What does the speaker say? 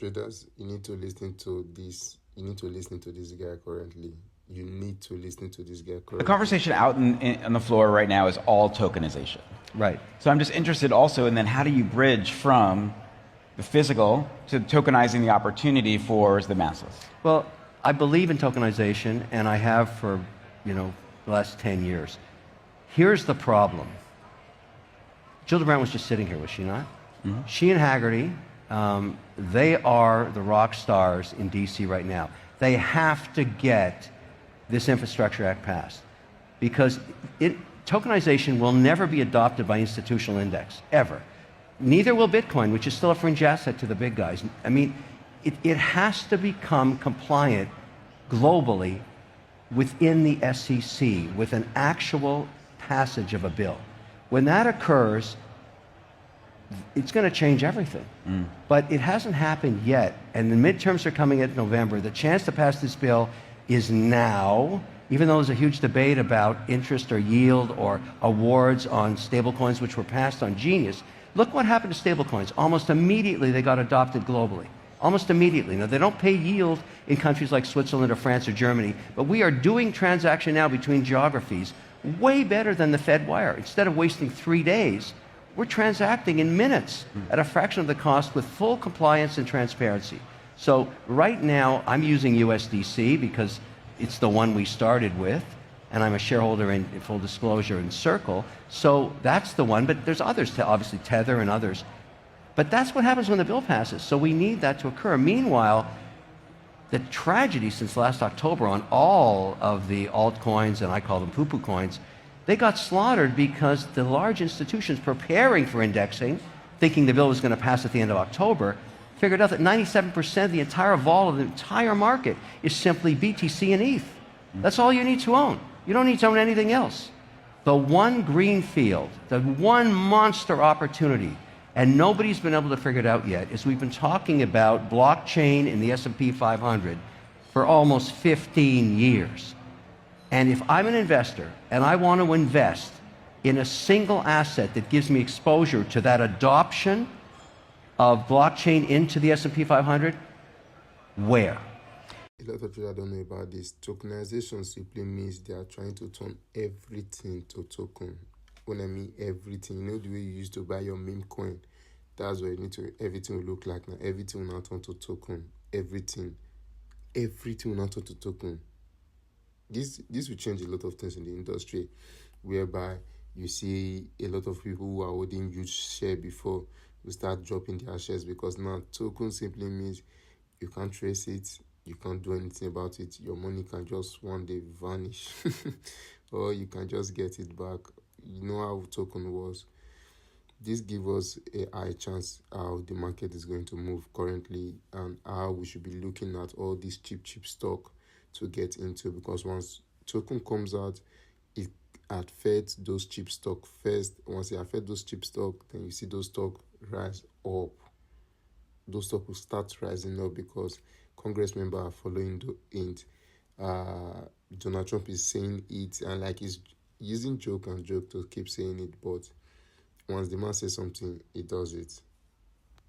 traders, you need to listen to this. You need to listen to this guy currently. You need to listen to this guy The currently. conversation out on the floor right now is all tokenization. Right. So I'm just interested also in then how do you bridge from the physical to tokenizing the opportunity for the masses? Well, I believe in tokenization, and I have for, the last 10 years. Here's the problem. Jill Brown was just sitting here, was she not? Mm-hmm. She and Haggerty, they are the rock stars in DC right now. They have to get this Infrastructure Act passed because tokenization will never be adopted by institutional index, ever. Neither will Bitcoin, which is still a fringe asset to the big guys. I mean, it has to become compliant globally within the SEC with an actual passage of a bill. When that occurs, it's going to change everything. But it hasn't happened yet, and the midterms are coming in November. The chance to pass this bill is now, even though there's a huge debate about interest or yield or awards on stablecoins, which were passed on Genius. Look what happened to stablecoins. Almost immediately they got adopted globally. Almost immediately. Now, they don't pay yield in countries like Switzerland or France or Germany, but we are doing transaction now between geographies way better than the Fed wire. Instead of wasting 3 days, we're transacting in minutes at a fraction of the cost with full compliance and transparency. So right now, I'm using USDC because it's the one we started with, and I'm a shareholder in full disclosure in Circle. So that's the one, but there's others, obviously Tether and others. But that's what happens when the bill passes. So we need that to occur. Meanwhile, the tragedy since last October on all of the altcoins, and I call them poo-poo coins, they got slaughtered because the large institutions preparing for indexing, thinking the bill was going to pass at the end of October, figured out that 97% of the entire vol of the entire market is simply BTC and ETH. That's all you need to own. You don't need to own anything else. The one green field, the one monster opportunity, and nobody's been able to figure it out yet, is we've been talking about blockchain in the S&P 500 for almost 15 years. And if I'm an investor and I want to invest in a single asset that gives me exposure to that adoption of blockchain into the S&P 500, where? A lot of people don't know about this. Tokenization simply means they are trying to turn everything to token. When I mean everything, the way you used to buy your meme coin, that's what you need to, everything will look like now. Everything will now turn to token. Everything will now turn to token. This will change a lot of things in the industry, whereby you see a lot of people who are holding huge share before will start dropping their shares because now token simply means you can't trace it, you can't do anything about it. Your money can just one day vanish, or you can just get it back. You know how token was. This gives us a high chance how the market is going to move currently and how we should be looking at all this cheap stock to get into, because once token comes out, it affects those cheap stock first. Once it affects those cheap stock, then you see those stock rise up. Those stock will start rising up because Congress members are following it. Donald Trump is saying it, and like he's using joke to keep saying it, but once the man says something, he does it.